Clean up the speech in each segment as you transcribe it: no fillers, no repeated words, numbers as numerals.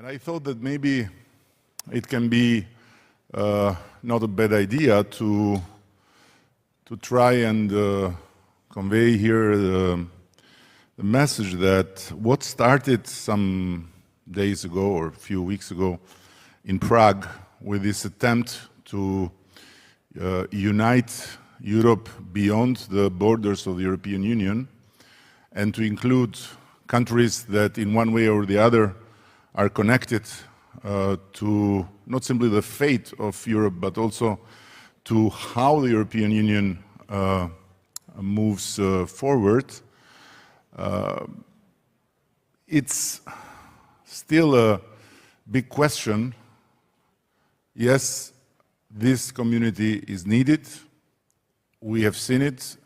And I thought that maybe it can be not a bad idea to try and convey here the message that what started some days ago or a few weeks ago in Prague with this attempt to unite Europe beyond the borders of the European Union and to include countries that in one way or the other are connected to not simply the fate of Europe, but also to how the European Union moves forward. It's still a big question. Yes, this community is needed. We have seen it,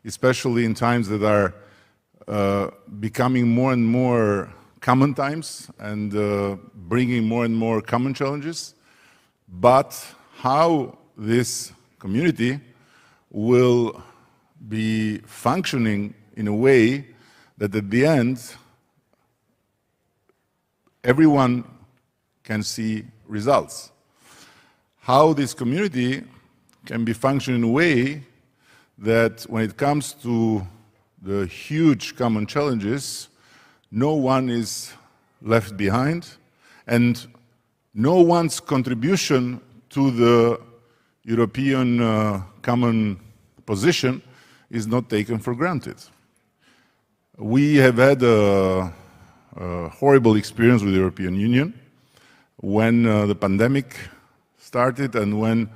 especially in times that are becoming more and more common times and bringing more and more common challenges. But how this community will be functioning in a way that at the end everyone can see results. How this community can be functioning in a way that when it comes to the huge common challenges, no one is left behind, and no one's contribution to the European common position is not taken for granted. We have had a horrible experience with the European Union when the pandemic started and when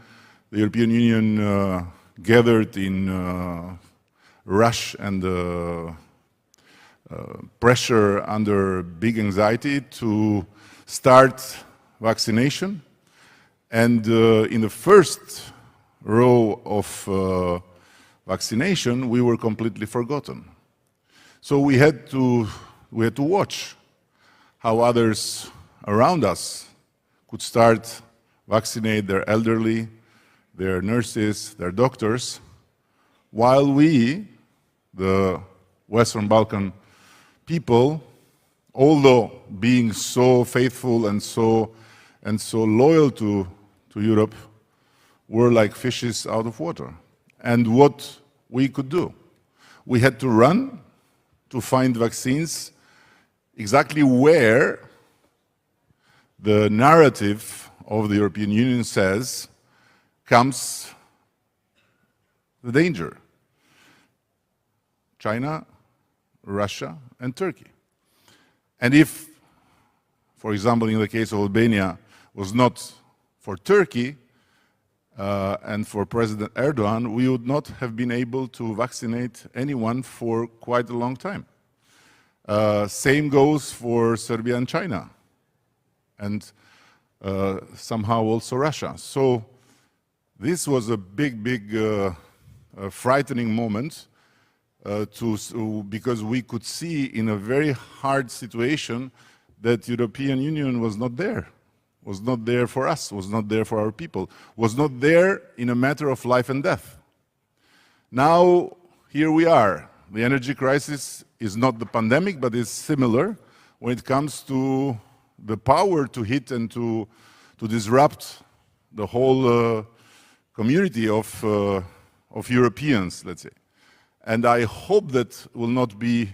the European Union gathered in rush and pressure under big anxiety to start vaccination. And in the first row of vaccination, we were completely forgotten. So we had to watch how others around us could start vaccinate their elderly, their nurses, their doctors, while we, the Western Balkan people, although being so faithful and so loyal to Europe, were like fishes out of water. And what we could do? We had to run to find vaccines exactly where the narrative of the European Union says comes the danger. China, Russia, and Turkey. And if, for example, in the case of Albania, was not for Turkey and for President Erdogan, we would not have been able to vaccinate anyone for quite a long time. Same goes for Serbia and China, and somehow also Russia. So this was a big, frightening moment because we could see in a very hard situation that the European Union was not there for us, was not there for our people, was not there in a matter of life and death. Now, here we are. The energy crisis is not the pandemic, but is similar when it comes to the power to hit and to disrupt the whole community of Europeans, let's say. And I hope that will not be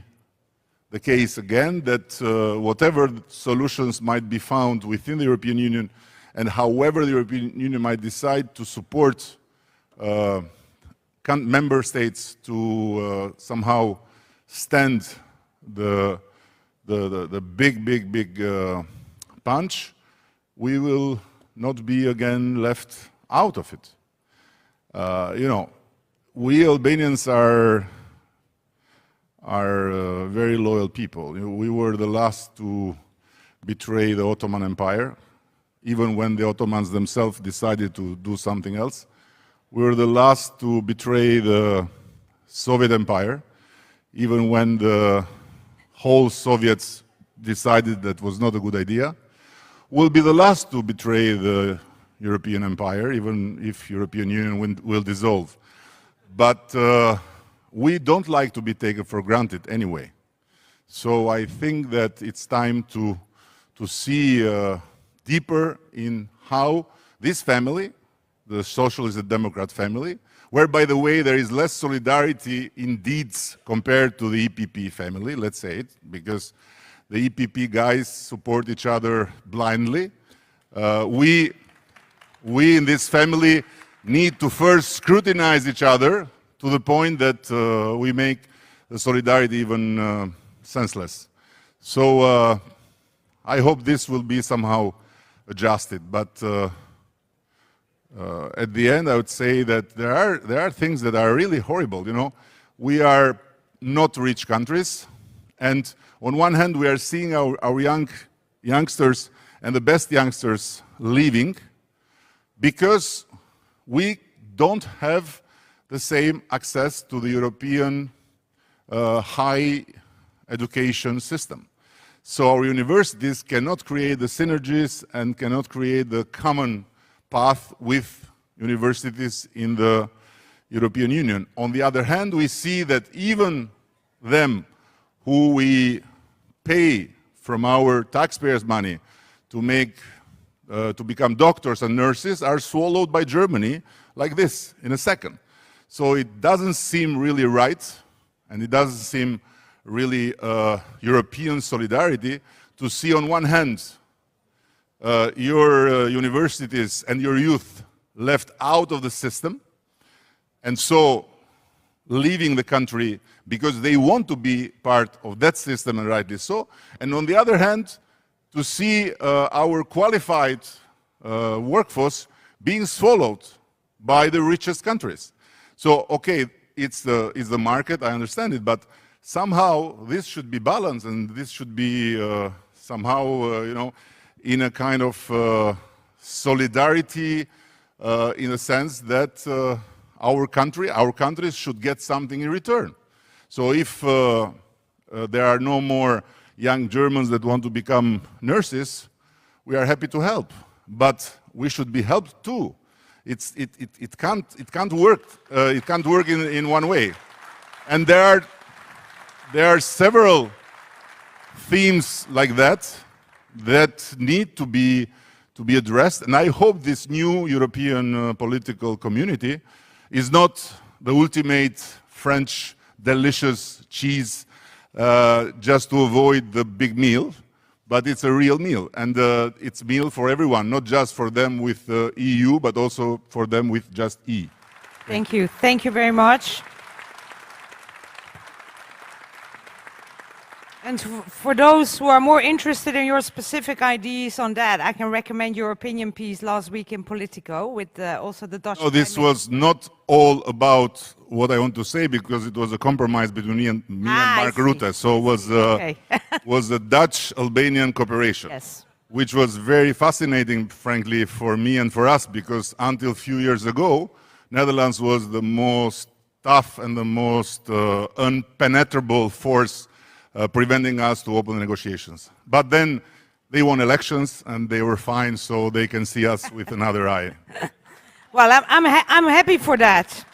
the case again, that whatever solutions might be found within the European Union and however the European Union might decide to support member states to somehow stand the big punch, we will not be again left out of it. We Albanians are very loyal people. We were the last to betray the Ottoman Empire, even when the Ottomans themselves decided to do something else. We were the last to betray the Soviet Empire, even when the whole Soviets decided that was not a good idea. We'll be the last to betray the European Empire, even if European Union will dissolve. But we don't like to be taken for granted anyway. So I think that it's time to to see deeper in how this family, the Socialist and Democrat family, where, by the way, there is less solidarity in deeds compared to the EPP family, let's say it, because the EPP guys support each other blindly. We in this family need to first scrutinize each other to the point that we make the solidarity even senseless. So I hope this will be somehow adjusted. But at the end, I would say that there are things that are really horrible. You know, we are not rich countries, and on one hand, we are seeing our youngsters and the best youngsters leaving because we don't have the same access to the European high education system. So our universities cannot create the synergies and cannot create the common path with universities in the European Union. On the other hand, we see that even them who we pay from our taxpayers' money to become doctors and nurses are swallowed by Germany like this in a second. So it doesn't seem really right, and it doesn't seem really European solidarity to see on one hand your universities and your youth left out of the system, and so leaving the country because they want to be part of that system, and rightly so. And on the other hand, to see our qualified workforce being swallowed by the richest countries. So, okay, it's the market, I understand it, but somehow this should be balanced, and this should be somehow, you know, in a kind of solidarity in the sense that our countries should get something in return. So if there are no more young Germans that want to become nurses, we are happy to help, but we should be helped too. It can't work. It can't work in one way, and there are several themes like that need to be addressed. And I hope this new European political community is not the ultimate French delicious cheese just to avoid the big meal, but it's a real meal, and it's a meal for everyone, not just for them with EU, but also for them with just E. Thank you. Thank you very much. And for those who are more interested in your specific ideas on that, I can recommend your opinion piece last week in Politico with also the Dutch. No, this was not all about what I want to say, because it was a compromise between me and Mark Rutte. So it was was a Dutch-Albanian cooperation, yes, which was very fascinating, frankly, for me and for us, because until a few years ago, Netherlands was the most tough and the most unpenetrable force preventing us to open the negotiations. But then they won elections and they were fine, so they can see us with another eye. Well, I'm happy for that.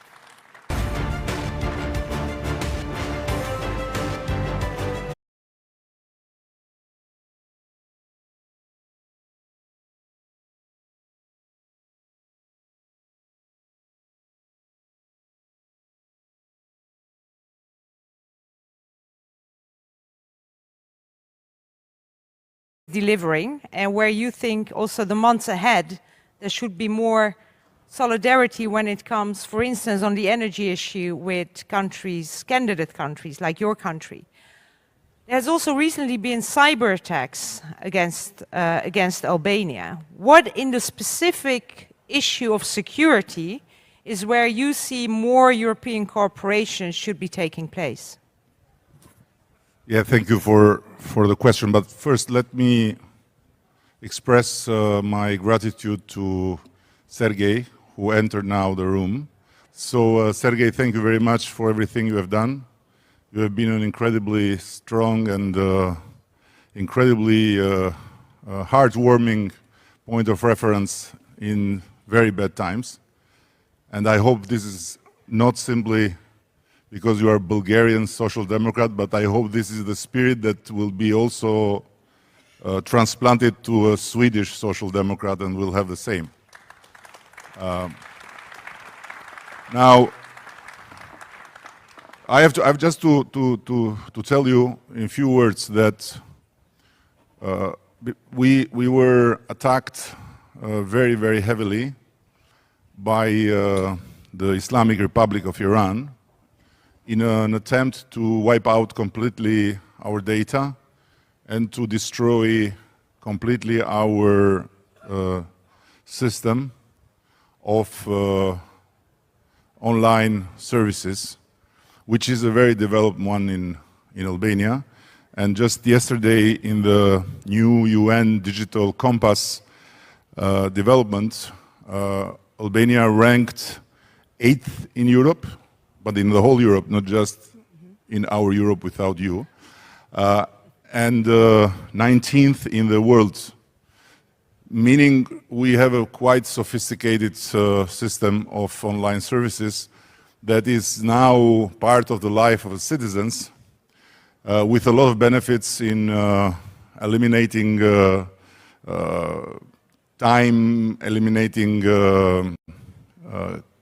Delivering, and where you think also the months ahead there should be more solidarity when it comes, for instance, on the energy issue with countries, candidate countries like your country. There's also recently been cyber attacks against Albania. What in the specific issue of security is where you see more European cooperation should be taking place? Yeah, thank you for the question. But first, let me express my gratitude to Sergei, who entered now the room. So, Sergei, thank you very much for everything you have done. You have been an incredibly strong and incredibly heartwarming point of reference in very bad times. And I hope this is not simply because you are a Bulgarian social democrat, but I hope this is the spirit that will be also transplant it to a Swedish social democrat and we'll have the same. Now, I have just to tell you in a few words that we were attacked very, very heavily by the Islamic Republic of Iran in an attempt to wipe out completely our data and to destroy completely our system of online services, which is a very developed one in Albania. And just yesterday in the new UN Digital Compass development, Albania ranked 8th in Europe, but in the whole Europe, not just in our Europe without you, and 19th in the world, meaning we have a quite sophisticated system of online services that is now part of the life of the citizens, with a lot of benefits in eliminating time, eliminating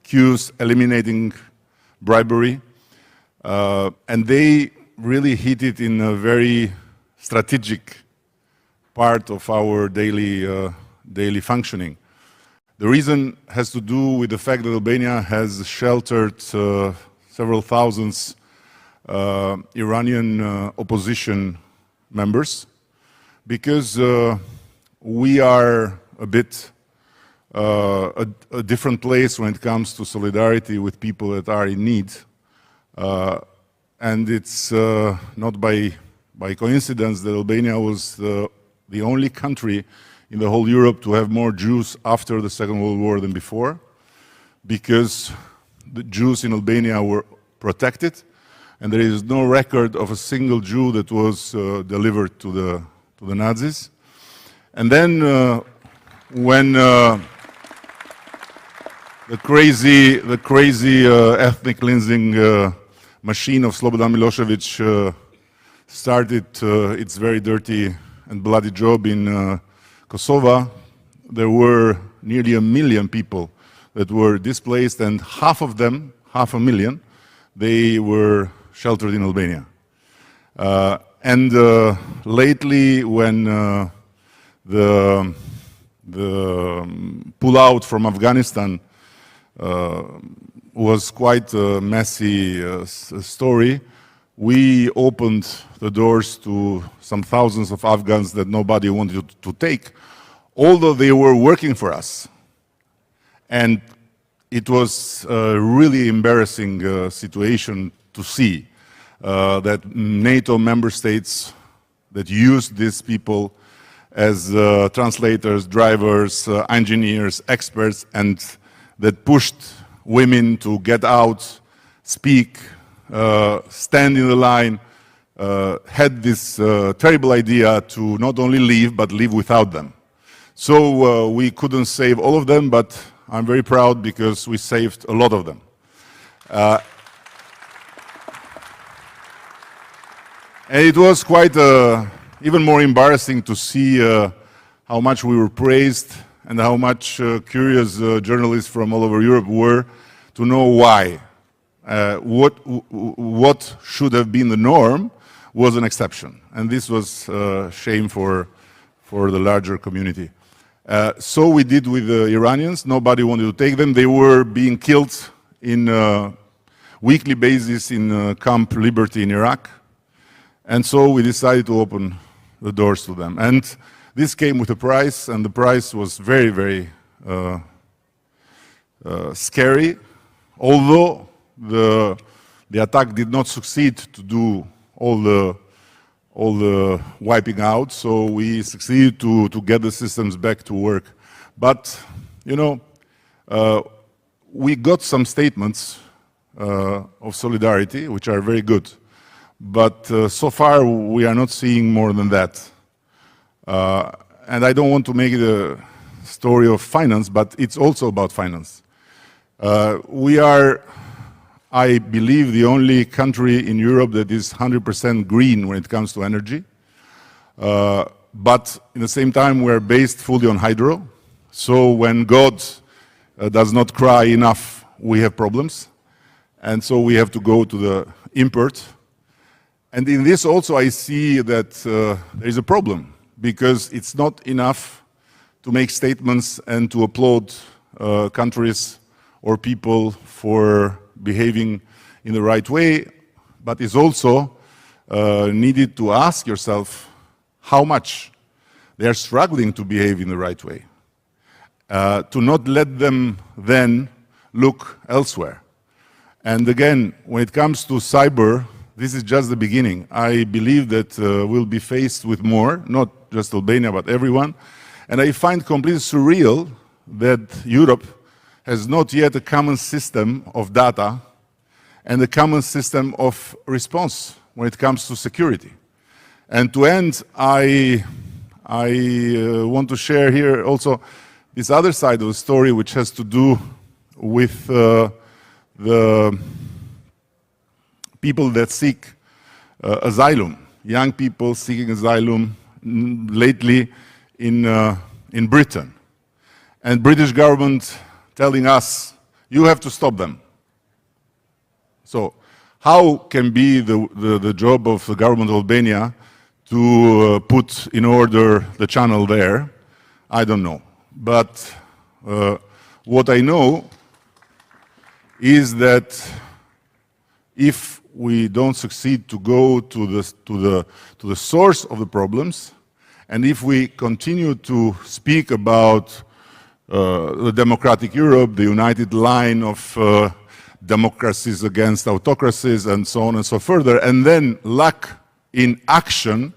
queues, eliminating bribery, and they really hit it in a very strategic part of our daily functioning. The reason has to do with the fact that Albania has sheltered several thousands Iranian opposition members, because we are a bit a different place when it comes to solidarity with people that are in need, and it's not by coincidence that Albania was the only country in the whole Europe to have more Jews after the Second World War than before, because the Jews in Albania were protected, and there is no record of a single Jew that was delivered to the Nazis. And then when the crazy ethnic cleansing machine of Slobodan Milosevic started its very dirty and bloody job in Kosovo, there were nearly 1 million people that were displaced, and half of them, 500,000, they were sheltered in Albania. And lately, when the pull-out from Afghanistan was quite a messy story, we opened the doors to some thousands of Afghans that nobody wanted to take, although they were working for us. And it was a really embarrassing situation to see that NATO member states that used these people as translators, drivers, engineers, experts, and that pushed women to get out, speak, stand in the line, had this terrible idea to not only leave, but leave without them. So we couldn't save all of them, but I'm very proud because we saved a lot of them. And it was quite even more embarrassing to see how much we were praised and how much curious journalists from all over Europe were to know why. What should have been the norm was an exception, and this was a shame for the larger community. So we did with the Iranians. Nobody wanted to take them. They were being killed in weekly basis in Camp Liberty in Iraq, and so we decided to open the doors to them. And this came with a price, and the price was very, very scary, although the attack did not succeed to do all the wiping out, so we succeeded to get the systems back to work. But, you know, we got some statements of solidarity, which are very good. But so far, we are not seeing more than that. And I don't want to make it a story of finance, but it's also about finance. We are, I believe, the only country in Europe that is 100% green when it comes to energy. but in the same time we're based fully on hydro. So when God does not cry enough, we have problems. And so we have to go to the import. And in this also I see that there is a problem, because it's not enough to make statements and to applaud countries or people for behaving in the right way, but it's also needed to ask yourself how much they are struggling to behave in the right way. To not let them then look elsewhere. And again, when it comes to cyber, this is just the beginning. I believe that we'll be faced with more, not just Albania, but everyone. And I find completely surreal that Europe has not yet a common system of data and a common system of response when it comes to security. And to end, I want to share here also this other side of the story, which has to do with the people that seek asylum, young people seeking asylum lately in Britain. And British government telling us, you have to stop them. So how can be the job of the government of Albania to put in order the channel there? I don't know. But what I know is that if we don't succeed to go to the source of the problems, and if we continue to speak about the democratic Europe, the united line of democracies against autocracies, and so on and so further, and then lack in action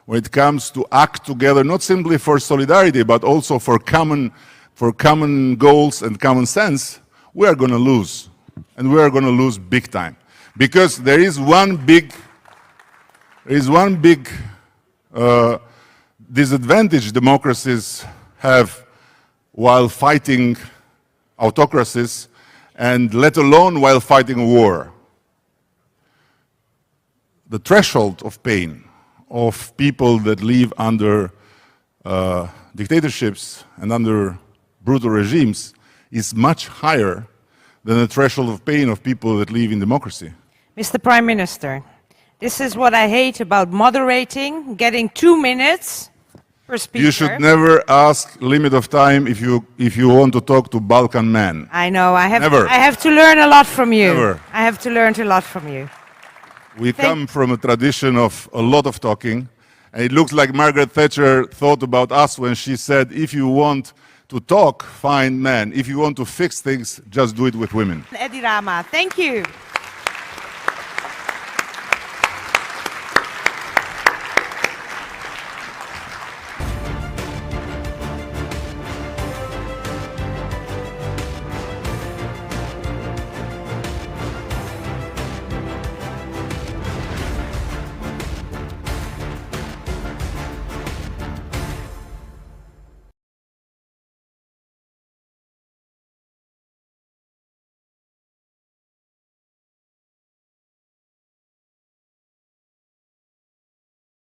when it comes to act together, not simply for solidarity, but also for common goals and common sense, we are going to lose. And we are going to lose big time. Because there is one big disadvantage democracies have while fighting autocracies, and let alone while fighting a war. The threshold of pain of people that live under dictatorships and under brutal regimes is much higher than the threshold of pain of people that live in democracy. Mr. Prime Minister, this is what I hate about moderating, getting 2 minutes per speaker. You should never ask limit of time if you want to talk to Balkan man. I know, I Never. have to learn a lot from you. Never. I have to learn a lot from you. We come from a tradition of a lot of talking, and it looks like Margaret Thatcher thought about us when she said, if you want to talk, find men. If you want to fix things, just do it with women. Eddie Rama, thank you.